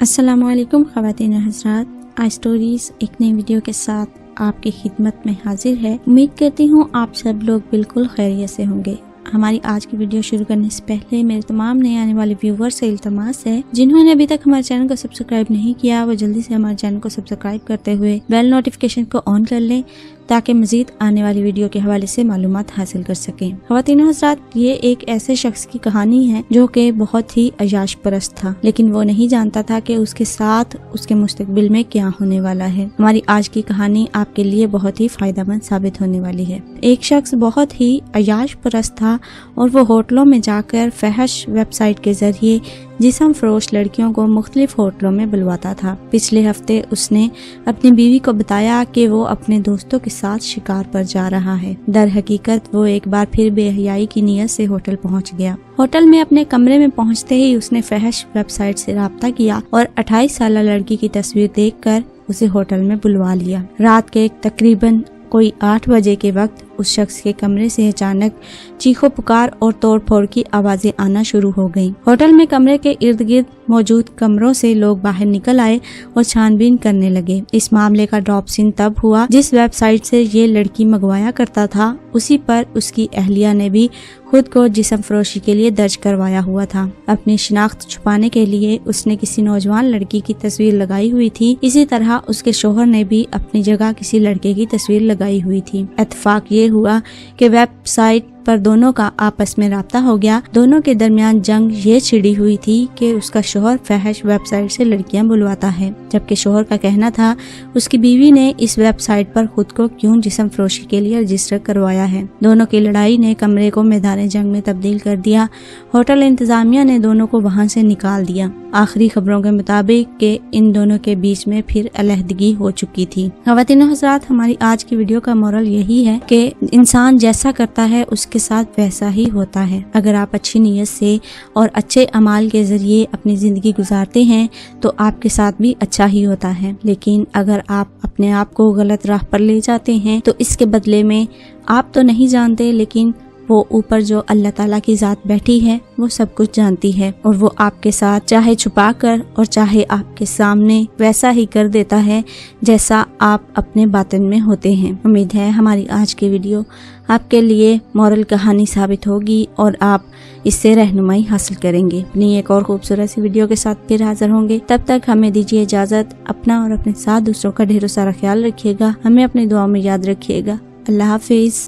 السلام علیکم خواتین و حضرات، آئی سٹوریز ایک نئی ویڈیو کے ساتھ آپ کی خدمت میں حاضر ہے۔ امید کرتی ہوں آپ سب لوگ بالکل خیریت سے ہوں گے۔ ہماری آج کی ویڈیو شروع کرنے سے پہلے میرے تمام نئے آنے والے ویور سے التماس ہے، جنہوں نے ابھی تک ہمارے چینل کو سبسکرائب نہیں کیا وہ جلدی سے ہمارے چینل کو سبسکرائب کرتے ہوئے بیل نوٹیفیکیشن کو آن کر لیں تاکہ مزید آنے والی ویڈیو کے حوالے سے معلومات حاصل کر سکیں۔ خواتین و حضرات، یہ ایک ایسے شخص کی کہانی ہے جو کہ بہت ہی عیاش پرست تھا، لیکن وہ نہیں جانتا تھا کہ اس کے ساتھ اس کے مستقبل میں کیا ہونے والا ہے۔ ہماری آج کی کہانی آپ کے لیے بہت ہی فائدہ مند ثابت ہونے والی ہے۔ ایک شخص بہت ہی عیاش پرست تھا اور وہ ہوٹلوں میں جا کر فحش ویب سائٹ کے ذریعے جسم فروش لڑکیوں کو مختلف ہوٹلوں میں بلواتا تھا۔ پچھلے ہفتے اس نے اپنی بیوی کو بتایا کہ وہ اپنے دوستوں کے ساتھ شکار پر جا رہا ہے۔ در حقیقت وہ ایک بار پھر بے حیائی کی نیت سے ہوٹل پہنچ گیا۔ ہوٹل میں اپنے کمرے میں پہنچتے ہی اس نے فحش ویب سائٹ سے رابطہ کیا اور 28 سالہ لڑکی کی تصویر دیکھ کر اسے ہوٹل میں بلوا لیا۔ رات کے تقریباً کوئی 8 بجے کے وقت اس شخص کے کمرے سے اچانک چیخو پکار اور توڑ پھوڑ کی آوازیں آنا شروع ہو گئیں۔ ہوٹل میں کمرے کے ارد گرد موجود کمروں سے لوگ باہر نکل آئے اور چھان بین کرنے لگے۔ اس معاملے کا ڈراپ سین تب ہوا جس ویب سائٹ سے یہ لڑکی منگوایا کرتا تھا اسی پر اس کی اہلیہ نے بھی خود کو جسم فروشی کے لیے درج کروایا ہوا تھا۔ اپنی شناخت چھپانے کے لیے اس نے کسی نوجوان لڑکی کی تصویر لگائی ہوئی تھی، اسی طرح اس کے شوہر نے بھی اپنی جگہ کسی لڑکے کی تصویر لگائی ہوئی تھی۔ اتفاق یہ ہوا کہ ویب سائٹ پر دونوں کا آپس میں رابطہ ہو گیا۔ دونوں کے درمیان جنگ یہ چھڑی ہوئی تھی کہ اس کا شوہر فحش ویب سائٹ سے لڑکیاں بلواتا ہے، جبکہ شوہر کا کہنا تھا اس کی بیوی نے اس ویب سائٹ پر خود کو کیوں جسم فروشی کے لیے رجسٹر کروایا ہے۔ دونوں کی لڑائی نے کمرے کو میدان جنگ میں تبدیل کر دیا۔ ہوٹل انتظامیہ نے دونوں کو وہاں سے نکال دیا۔ آخری خبروں کے مطابق کہ ان دونوں کے بیچ میں پھر علیحدگی ہو چکی تھی۔ خواتین و حضرات، ہماری آج کی ویڈیو کا مورل یہی ہے کہ انسان جیسا کرتا ہے اس کے ساتھ ویسا ہی ہوتا ہے۔ اگر آپ اچھی نیت سے اور اچھے اعمال کے ذریعے اپنی زندگی گزارتے ہیں تو آپ کے ساتھ بھی اچھا ہی ہوتا ہے، لیکن اگر آپ اپنے آپ کو غلط راہ پر لے جاتے ہیں تو اس کے بدلے میں آپ تو نہیں جانتے، لیکن وہ اوپر جو اللہ تعالیٰ کی ذات بیٹھی ہے وہ سب کچھ جانتی ہے، اور وہ آپ کے ساتھ چاہے چھپا کر اور چاہے آپ کے سامنے ویسا ہی کر دیتا ہے جیسا آپ اپنے باطن میں ہوتے ہیں۔ امید ہے ہماری آج کی ویڈیو آپ کے لیے مورل کہانی ثابت ہوگی اور آپ اس سے رہنمائی حاصل کریں گے۔ اپنی ایک اور خوبصورت سی ویڈیو کے ساتھ پھر حاضر ہوں گے، تب تک ہمیں دیجیے اجازت۔ اپنا اور اپنے ساتھ دوسروں کا ڈھیر سارا خیال رکھیے گا، ہمیں اپنی دعاؤں میں یاد رکھیے گا۔ اللہ حافظ۔